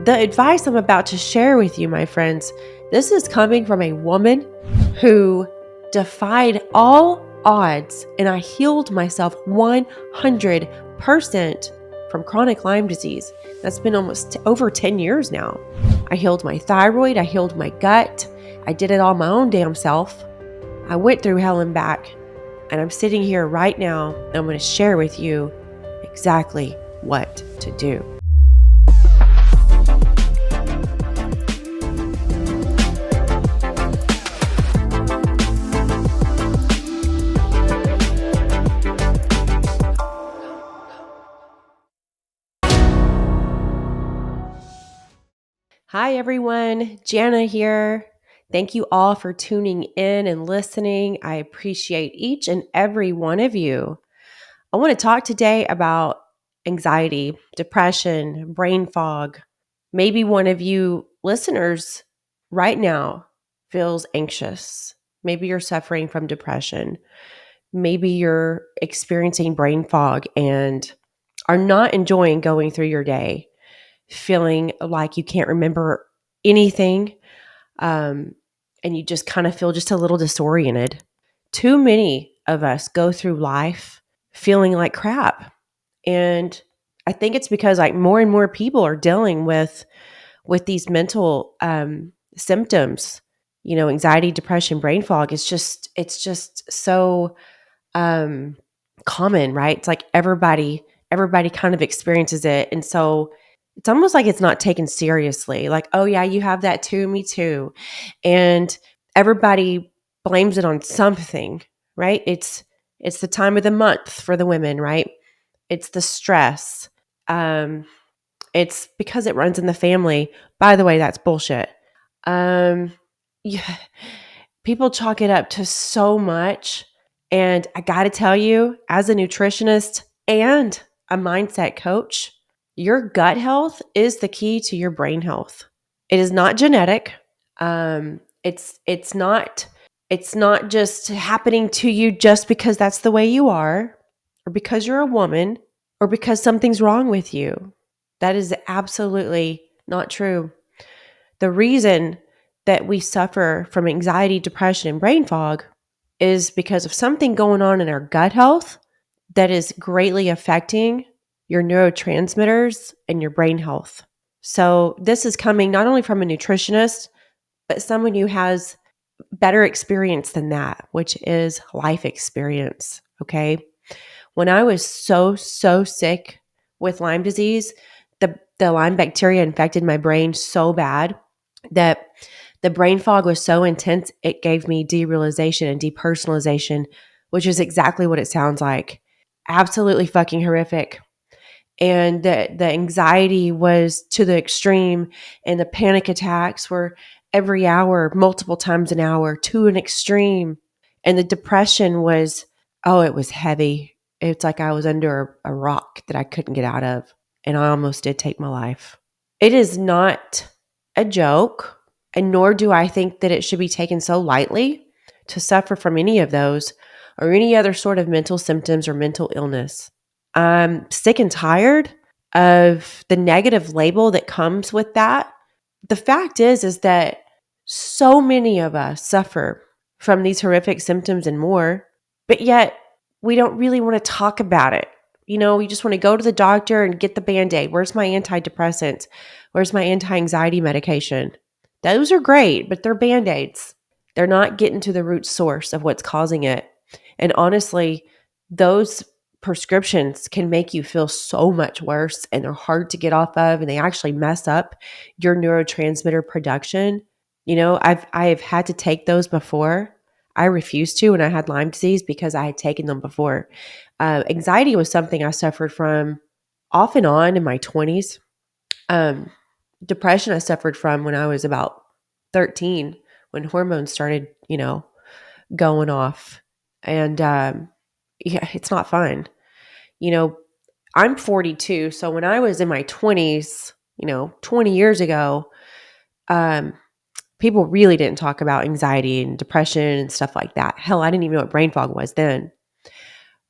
The advice I'm about to share with you, my friends, this is coming from a woman who defied all odds, and I healed myself 100% from chronic Lyme disease. That's been almost over 10 years now. I healed my thyroid. I healed my gut. I did it all my own damn self. I went through hell and back, and I'm sitting here right now, and I'm going to share with you exactly what to do. Hi everyone, Janna here. Thank you all for tuning in and listening. I appreciate each and every one of you. I want to talk today about anxiety, depression, brain fog. Maybe one of you listeners right now feels anxious. Maybe you're suffering from depression. Maybe you're experiencing brain fog and are not enjoying going through your day, feeling like you can't remember anything, and you just kind of feel just a little disoriented. Too many of us go through life feeling like crap. And I think it's because like more and more people are dealing with these mental symptoms, anxiety, depression, brain fog. It's just so common, right? It's like everybody kind of experiences it. And so it's almost like it's not taken seriously. Like, oh yeah, you have that too, me too. And everybody blames it on something, right? It's the time of the month for the women, right? It's the stress. It's because it runs in the family. By the way, that's bullshit. Yeah, people chalk it up to so much. And I got to tell you, as a nutritionist and a mindset coach, your gut health is the key to your brain health. It is not genetic. It's not just happening to you just because that's the way you are, or because you're a woman, or because something's wrong with you. That is absolutely not true. The reason that we suffer from anxiety, depression, and brain fog is because of something going on in our gut health that is greatly affecting your neurotransmitters and your brain health. So this is coming not only from a nutritionist, but someone who has better experience than that, which is life experience. Okay. When I was so sick with Lyme disease, the Lyme bacteria infected my brain so bad that the brain fog was so intense, it gave me derealization and depersonalization, which is exactly what it sounds like. Absolutely fucking horrific. And the anxiety was to the extreme, and the panic attacks were every hour, multiple times an hour, to an extreme. And the depression was, it was heavy. It's like I was under a rock that I couldn't get out of. And I almost did take my life. It is not a joke, and nor do I think that it should be taken so lightly to suffer from any of those or any other sort of mental symptoms or mental illness. I'm sick and tired of the negative label that comes with that. The fact is that so many of us suffer from these horrific symptoms and more, but yet we don't really want to talk about it. You just want to go to the doctor and get the Band-Aid. Where's my antidepressants? Where's my anti-anxiety medication? Those are great, but they're Band-Aids. They're not getting to the root source of what's causing it. And honestly, those prescriptions can make you feel so much worse, and they're hard to get off of, and they actually mess up your neurotransmitter production. I have had to take those before. I refused to when I had Lyme disease because I had taken them before. Anxiety was something I suffered from off and on in my 20s. Depression I suffered from when I was about 13, when hormones started, going off. And it's not fun. I'm 42. So when I was in my 20s, 20 years ago, people really didn't talk about anxiety and depression and stuff like that. Hell, I didn't even know what brain fog was then.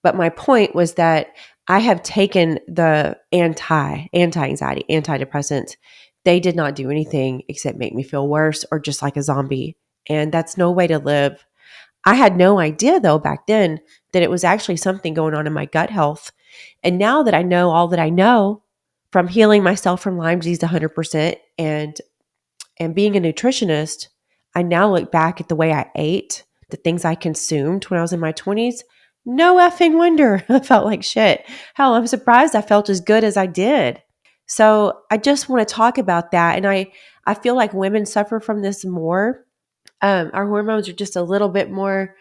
But my point was that I have taken the anti-anxiety, antidepressants, they did not do anything except make me feel worse or just like a zombie. And that's no way to live. I had no idea though back then that it was actually something going on in my gut health. And now that I know all that I know from healing myself from Lyme disease 100% and being a nutritionist, I now look back at the way I ate, the things I consumed when I was in my 20s. No effing wonder I felt like shit. Hell, I'm surprised I felt as good as I did. So I just want to talk about that. And I feel like women suffer from this more. Our hormones are just a little bit more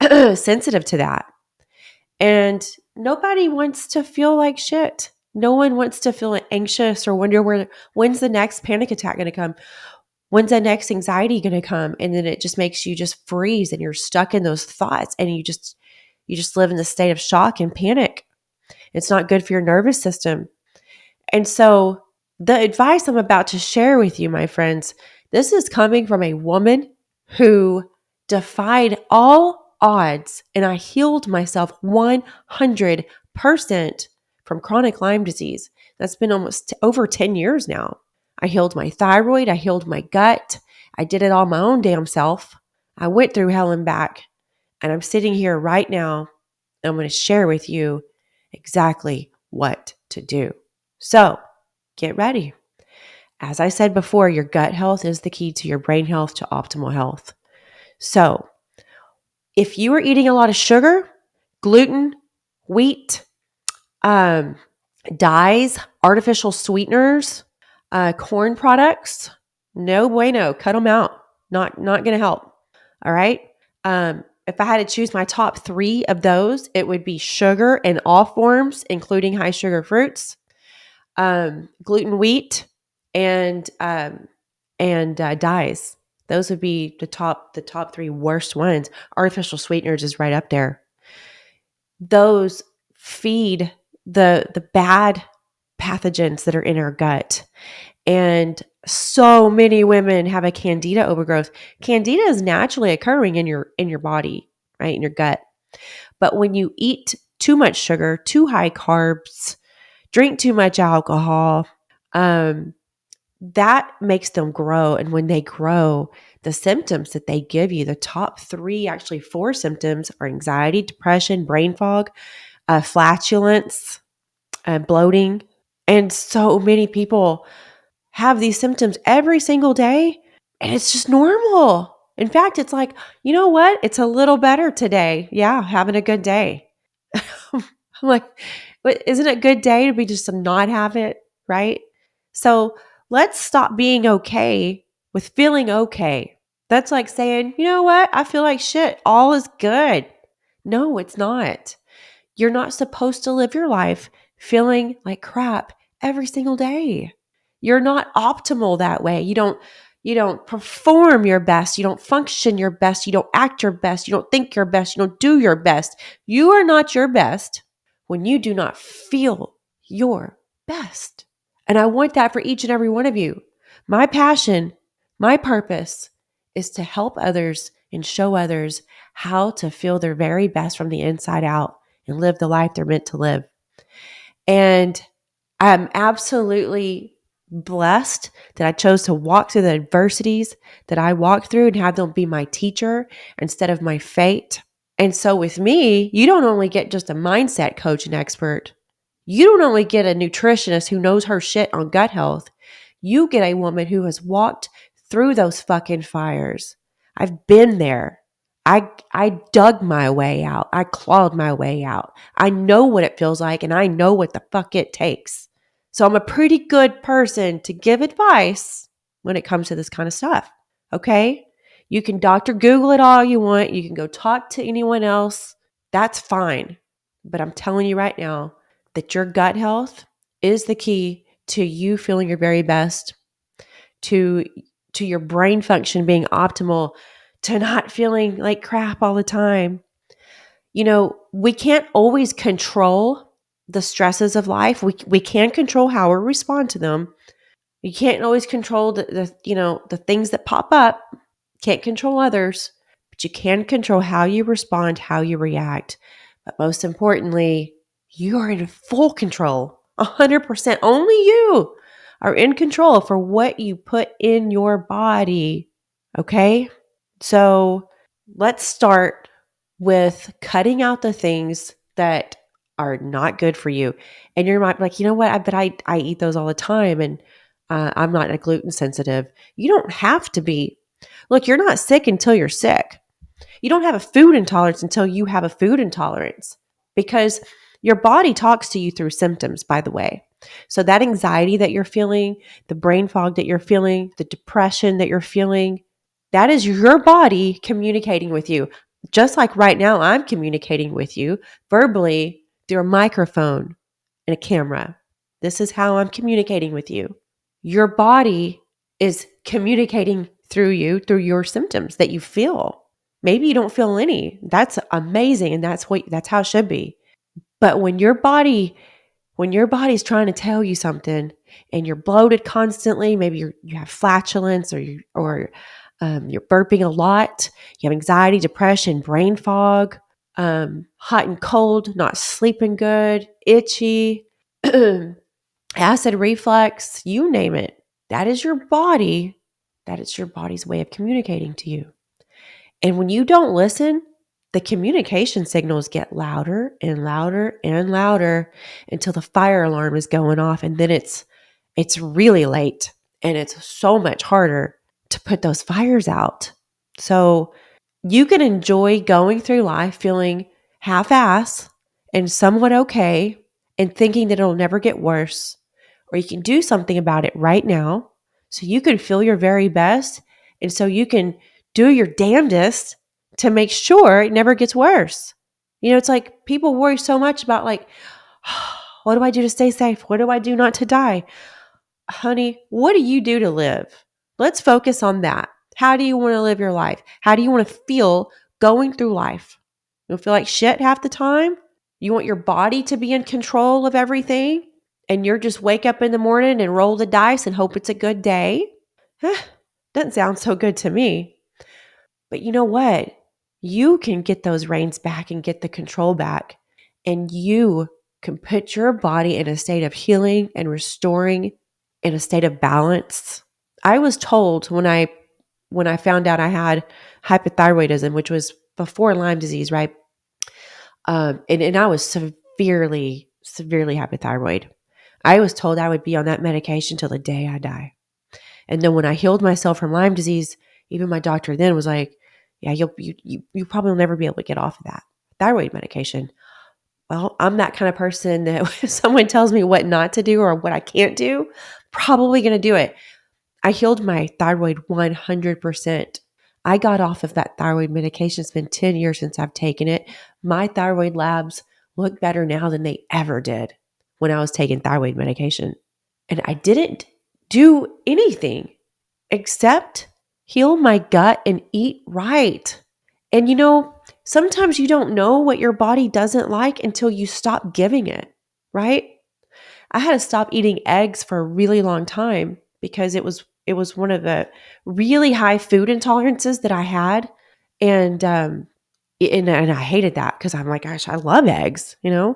sensitive to that. And nobody wants to feel like shit. No one wants to feel anxious or wonder when's the next panic attack going to come? When's the next anxiety going to come? And then it just makes you just freeze and you're stuck in those thoughts and you just live in the state of shock and panic. It's not good for your nervous system. And so the advice I'm about to share with you, my friends, this is coming from a woman who defied all odds and I healed myself 100% from chronic Lyme disease. That's been almost over 10 years now. I healed my thyroid. I healed my gut. I did it all my own damn self. I went through hell and back. And I'm sitting here right now. And I'm going to share with you exactly what to do. So get ready. As I said before, your gut health is the key to your brain health, to optimal health. So if you are eating a lot of sugar, gluten, wheat, dyes, artificial sweeteners, corn products, no bueno. Cut them out. Not going to help. All right. If I had to choose my top 3 of those, it would be sugar in all forms, including high sugar fruits, gluten, wheat, and dyes. Those would be the top 3 worst ones. Artificial sweeteners is right up there. Those feed the bad pathogens that are in our gut. And so many women have a candida overgrowth. Candida is naturally occurring in your body, right? In your gut. But when you eat too much sugar, too high carbs, drink too much alcohol, that makes them grow. And when they grow, the symptoms that they give you, the top 3, actually 4 symptoms are anxiety, depression, brain fog, flatulence, bloating. And so many people have these symptoms every single day, and it's just normal. In fact, it's like, you know what? It's a little better today. Yeah, having a good day. I'm like, but isn't it a good day to be just to not have it, right? So let's stop being okay with feeling okay. That's like saying, you know what? I feel like shit. All is good. No, it's not. You're not supposed to live your life feeling like crap every single day. You're not optimal that way. You don't perform your best. You don't function your best. You don't act your best. You don't think your best. You don't do your best. You are not your best when you do not feel your best. And I want that for each and every one of you. My passion, my purpose is to help others and show others how to feel their very best from the inside out and live the life they're meant to live. And I'm absolutely blessed that I chose to walk through the adversities that I walked through and have them be my teacher instead of my fate. And so with me, you don't only get just a mindset coach and expert. You don't only get a nutritionist who knows her shit on gut health. You get a woman who has walked through those fucking fires. I've been there. I dug my way out. I clawed my way out. I know what it feels like and I know what the fuck it takes. So I'm a pretty good person to give advice when it comes to this kind of stuff. Okay? You can Dr. Google it all you want. You can go talk to anyone else. That's fine. But I'm telling you right now that your gut health is the key to you feeling your very best, to your brain function being optimal, to not feeling like crap all the time. You know, we can't always control the stresses of life. We can control how we respond to them. You can't always control the things that pop up. Can't control others, but you can control how you respond, how you react. But most importantly, you are in full control, 100%. Only you are in control for what you put in your body. Okay? So let's start with cutting out the things that are not good for you. And you're like, you know what? I eat those all the time, and I'm not a gluten sensitive. You don't have to be. Look, you're not sick until you're sick. You don't have a food intolerance until you have a food intolerance, because your body talks to you through symptoms, by the way. So that anxiety that you're feeling, the brain fog that you're feeling, the depression that you're feeling, that is your body communicating with you. Just like right now, I'm communicating with you verbally through a microphone and a camera. This is how I'm communicating with you. Your body is communicating through you, through your symptoms that you feel. Maybe you don't feel any. That's amazing, and that's how it should be. But when your body's trying to tell you something, and you're bloated constantly, maybe you have flatulence, or you're burping a lot, you have anxiety, depression, brain fog, hot and cold, not sleeping good, itchy, acid reflux, you name it. That is your body. That is your body's way of communicating to you. And when you don't listen, the communication signals get louder and louder and louder until the fire alarm is going off. And then it's really late, and it's so much harder to put those fires out. So you can enjoy going through life feeling half-ass and somewhat okay and thinking that it'll never get worse. Or you can do something about it right now so you can feel your very best, and so you can do your damnedest to make sure it never gets worse. It's like people worry so much about like, what do I do to stay safe? What do I do not to die? Honey, what do you do to live? Let's focus on that. How do you want to live your life? How do you want to feel going through life? You feel like shit half the time? You want your body to be in control of everything? And you're just wake up in the morning and roll the dice and hope it's a good day? Doesn't sound so good to me. But you know what? You can get those reins back and get the control back. And you can put your body in a state of healing and restoring, in a state of balance. I was told when I found out I had hypothyroidism, which was before Lyme disease, right? And I was severely hypothyroid. I was told I would be on that medication till the day I die. And then when I healed myself from Lyme disease, even my doctor then was like, yeah, you probably will never be able to get off of that thyroid medication. Well, I'm that kind of person that if someone tells me what not to do or what I can't do, probably going to do it. I healed my thyroid 100%. I got off of that thyroid medication. It's been 10 years since I've taken it. My thyroid labs look better now than they ever did when I was taking thyroid medication. And I didn't do anything except heal my gut and eat right. And sometimes you don't know what your body doesn't like until you stop giving it, right? I had to stop eating eggs for a really long time because it was one of the really high food intolerances that I had. And I hated that because I'm like, gosh, I love eggs, But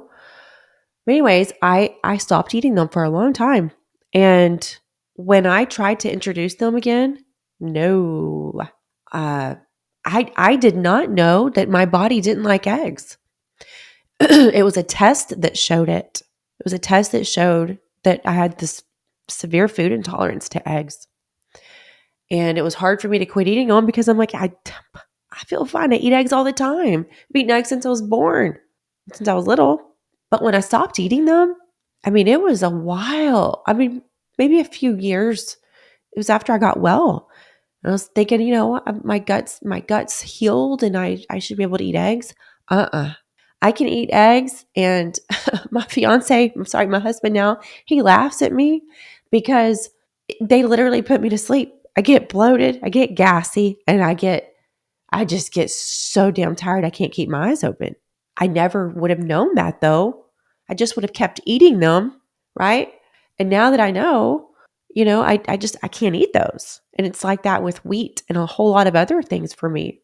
anyways, I stopped eating them for a long time. And when I tried to introduce them again, no, I did not know that my body didn't like eggs. It was a test that showed it. It was a test that showed that I had this severe food intolerance to eggs. And it was hard for me to quit eating them because I'm like, I feel fine. I eat eggs all the time. I've eaten eggs since I was born, since I was little. But when I stopped eating them, it was a while. Maybe a few years. It was after I got well. And I was thinking, my guts healed and I should be able to eat eggs. I can eat eggs, and my husband now, he laughs at me because they literally put me to sleep. I get bloated, I get gassy, and I just get so damn tired I can't keep my eyes open. I never would have known that though. I just would have kept eating them, right? And now that I know, I can't eat those. And it's like that with wheat and a whole lot of other things for me.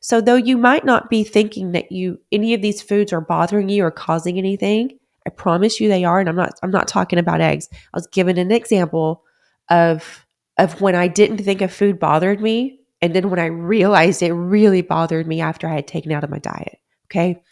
So though you might not be thinking that any of these foods are bothering you or causing anything, I promise you they are. And I'm not talking about eggs. I was giving an example of when I didn't think a food bothered me. And then when I realized it really bothered me after I had taken it out of my diet. Okay.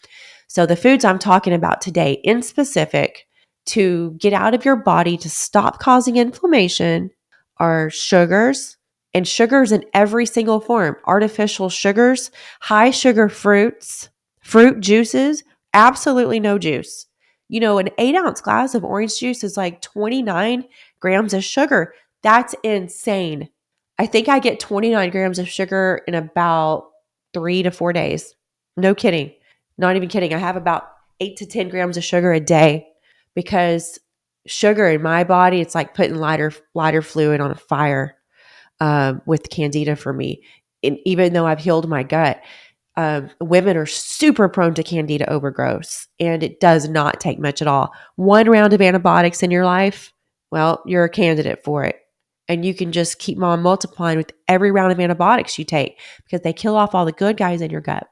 So the foods I'm talking about today in specific to get out of your body to stop causing inflammation are sugars, and sugars in every single form, artificial sugars, high sugar fruits, fruit juices, absolutely no juice. You know, an 8-ounce glass of orange juice is like 29 grams of sugar. That's insane. I think I get 29 grams of sugar in about 3 to 4 days. No kidding. Not even kidding. I have about 8 to 10 grams of sugar a day because sugar in my body, it's like putting lighter fluid on a fire with candida for me. And even though I've healed my gut, women are super prone to candida overgrowth, and it does not take much at all. One round of antibiotics in your life, well, you're a candidate for it. And you can just keep on multiplying with every round of antibiotics you take because they kill off all the good guys in your gut.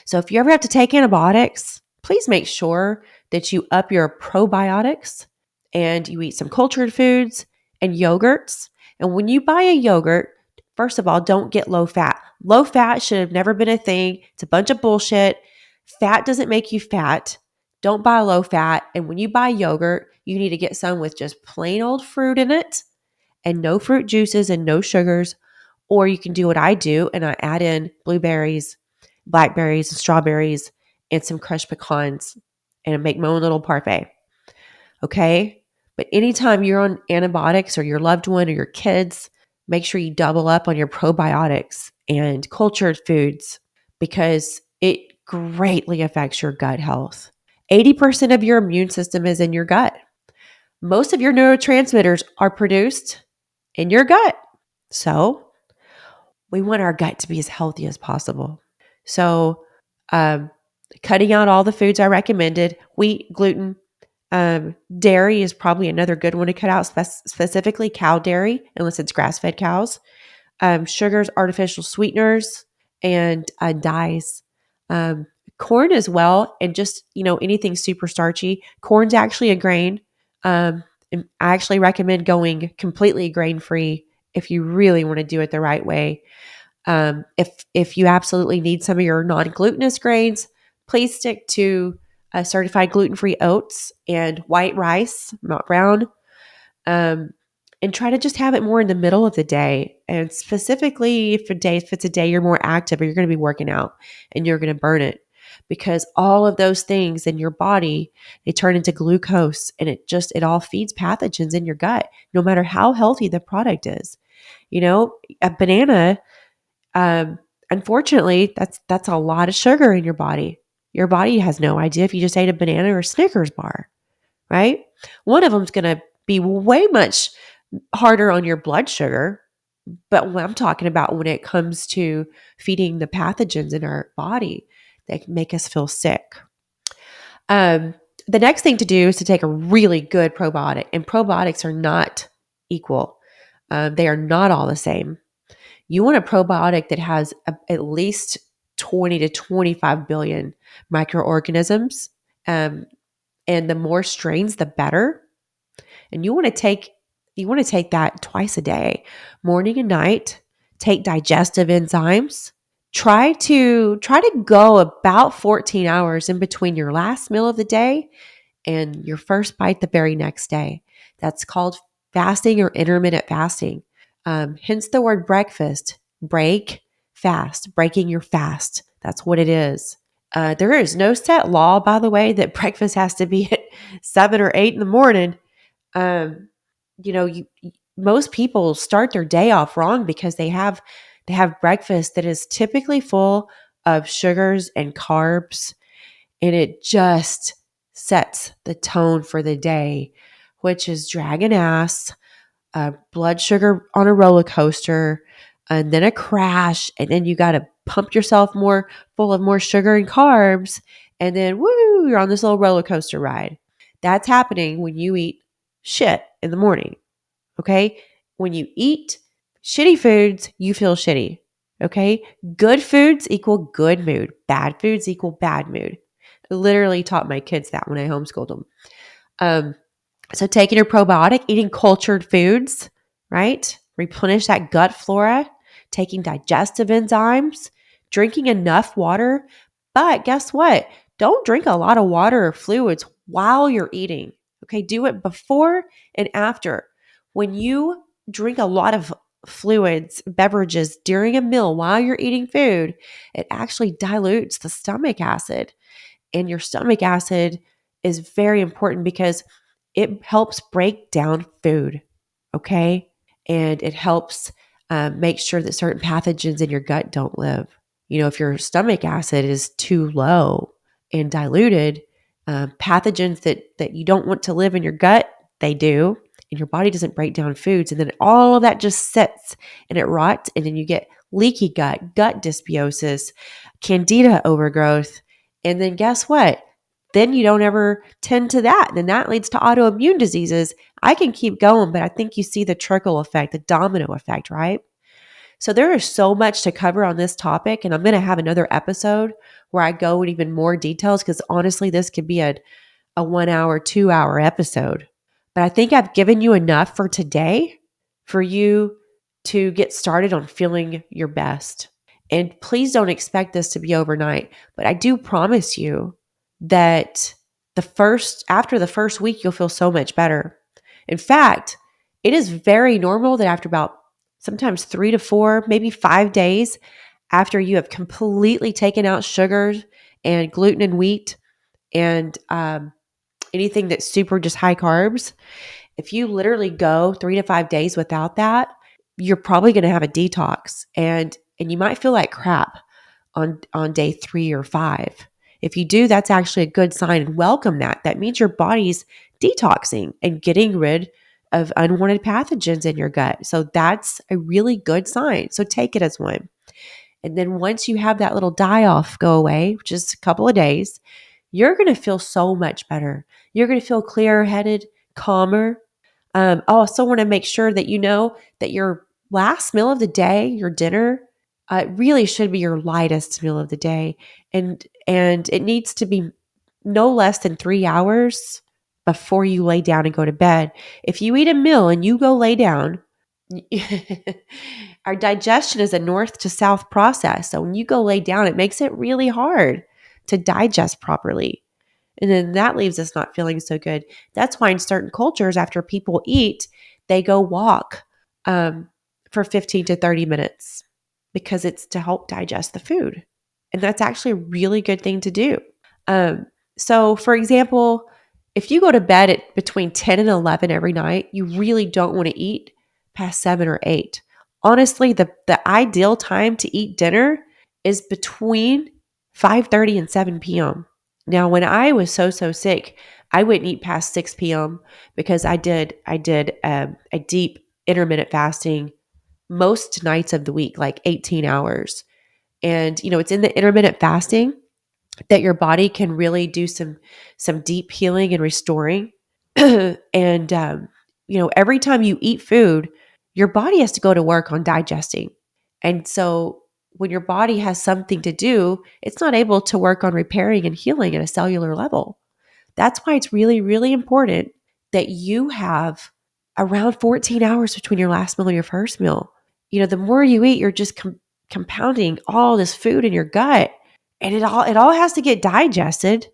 So if you ever have to take antibiotics, please make sure that you up your probiotics and you eat some cultured foods and yogurts. And when you buy a yogurt, first of all, don't get low fat. Low fat should have never been a thing. It's a bunch of bullshit. Fat doesn't make you fat. Don't buy low fat. And when you buy yogurt, you need to get some with just plain old fruit in it and no fruit juices and no sugars. Or you can do what I do and I add in blueberries, blackberries, and strawberries, and some crushed pecans and make my own little parfait. Okay? But anytime you're on antibiotics or your loved one or your kids, make sure you double up on your probiotics and cultured foods because it greatly affects your gut health. 80% of your immune system is in your gut. Most of your neurotransmitters are produced in your gut. So we want our gut to be as healthy as possible. So cutting out all the foods I recommended, wheat, gluten, dairy is probably another good one to cut out, specifically cow dairy, unless it's grass-fed cows. Sugars, artificial sweeteners, and dyes. Corn as well, and just, anything super starchy. Corn's actually a grain. And I actually recommend going completely grain-free if you really want to do it the right way. If you absolutely need some of your non-glutinous grains, please stick to certified gluten-free oats and white rice, not brown. And try to just have it more in the middle of the day. And specifically if it's a day you're more active or you're going to be working out and you're going to burn it, because all of those things in your body, they turn into glucose and it all feeds pathogens in your gut, no matter how healthy the product is. A banana, unfortunately, that's a lot of sugar in your body. Your body has no idea if you just ate a banana or a Snickers bar, right? One of them's going to be way much harder on your blood sugar. But what I'm talking about when it comes to feeding the pathogens in our body that make us feel sick. The next thing to do is to take a really good probiotic. And probiotics are not equal. They are not all the same. You want a probiotic that has at least 20 to 25 billion microorganisms. And the more strains, the better. And you want to take that twice a day, morning and night. Take digestive enzymes. Try to go about 14 hours in between your last meal of the day and your first bite the very next day. That's called fasting or intermittent fasting. Hence the word breakfast. Break, fast, breaking your fast. That's what it is. There is no set law, by the way, that breakfast has to be at 7 or 8 in the morning. Most people start their day off wrong because they have breakfast that is typically full of sugars and carbs, and it just sets the tone for the day, which is dragging ass, blood sugar on a roller coaster, and then a crash, and then you got to pump yourself more full of more sugar and carbs, and then woo, you're on this little roller coaster ride. That's happening when you eat shit in the morning. Okay? When you eat shitty foods, you feel shitty. Okay? Good foods equal good mood. Bad foods equal bad mood. literally taught my kids that when I homeschooled them. So taking your probiotic, eating cultured foods, right? Replenish that gut flora, taking digestive enzymes, drinking enough water. But guess what? Don't drink a lot of water or fluids while you're eating. Okay, do it before and after. When you drink a lot of fluids, beverages during a meal while you're eating food, it actually dilutes the stomach acid. And your stomach acid is very important because it helps break down food, okay? And it helps make sure that certain pathogens in your gut don't live. If your stomach acid is too low and diluted, pathogens that you don't want to live in your gut, they do. And your body doesn't break down foods. And then all of that just sits and it rots. And then you get leaky gut dysbiosis, candida overgrowth. And then guess what? Then you don't ever tend to that. And then that leads to autoimmune diseases. I can keep going, but I think you see the trickle effect, the domino effect, right? So there is so much to cover on this topic. And I'm going to have another episode where I go in even more details because honestly, this could be a 1 hour, 2 hour episode. But I think I've given you enough for today for you to get started on feeling your best. And please don't expect this to be overnight, but I do promise you that after the first week, you'll feel so much better. In fact, it is very normal that after about sometimes 3 to 4, maybe 5 days after you have completely taken out sugars and gluten and wheat and anything that's super just high carbs, if you literally go 3 to 5 days without that, you're probably going to have a detox and you might feel like crap on day 3 or 5. If you do, that's actually a good sign and welcome that. That means your body's detoxing and getting rid of unwanted pathogens in your gut. So that's a really good sign. So take it as one. And then once you have that little die-off go away, which is a couple of days, you're going to feel so much better. You're going to feel clear-headed, calmer. I also want to make sure that you know that your last meal of the day, your dinner, really should be your lightest meal of the day. And it needs to be no less than 3 hours before you lay down and go to bed. If you eat a meal and you go lay down, our digestion is a north to south process. So when you go lay down, it makes it really hard to digest properly. And then that leaves us not feeling so good. That's why in certain cultures, after people eat, they go walk for 15 to 30 minutes because it's to help digest the food. And that's actually a really good thing to do. So for example, if you go to bed at between 10 and 11 every night, you really don't want to eat past 7 or 8. Honestly, the ideal time to eat dinner is between 5:30 and 7 p.m. Now, when I was so sick, I wouldn't eat past 6 p.m. because I did a deep intermittent fasting most nights of the week, like 18 hours. And, it's in the intermittent fasting that your body can really do some deep healing and restoring. And, every time you eat food, your body has to go to work on digesting. And so when your body has something to do, it's not able to work on repairing and healing at a cellular level. That's why it's really, really important that you have around 14 hours between your last meal and your first meal. The more you eat, you're just compounding all this food in your gut, and it all has to get digested.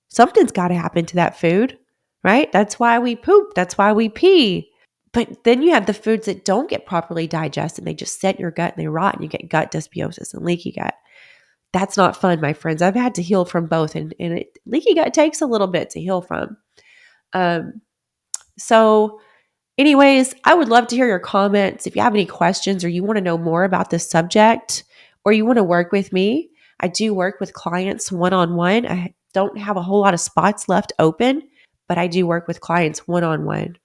Something's got to happen to that food, right? That's why we poop. That's why we pee. But then you have the foods that don't get properly digested. They just sit in your gut and they rot and you get gut dysbiosis and leaky gut. That's not fun, my friends. I've had to heal from both, and leaky gut takes a little bit to heal from. So anyways, I would love to hear your comments. If you have any questions or you want to know more about this subject or you want to work with me, I do work with clients one-on-one. I don't have a whole lot of spots left open, but I do work with clients one-on-one.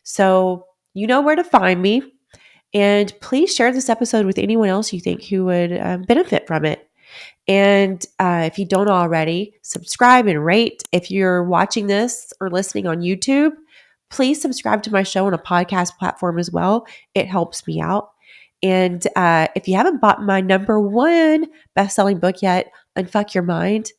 So you know where to find me. And please share this episode with anyone else you think who would benefit from it. And if you don't already, subscribe and rate. If you're watching this or listening on YouTube, please subscribe to my show on a podcast platform as well. It helps me out. And if you haven't bought my #1 best-selling book yet, Unfuck Your Mind,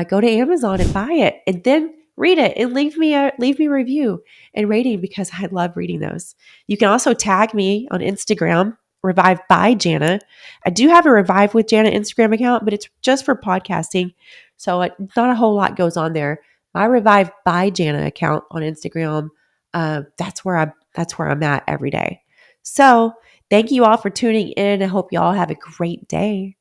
go to Amazon and buy it, and then read it and leave me a review and rating, because I love reading those. You can also tag me on Instagram, Revive by Janna. I do have a Revive with Janna Instagram account, but it's just for podcasting, so not a whole lot goes on there. My Revive by Janna account on Instagram, that's where I'm at every day. So thank you all for tuning in. I hope you all have a great day.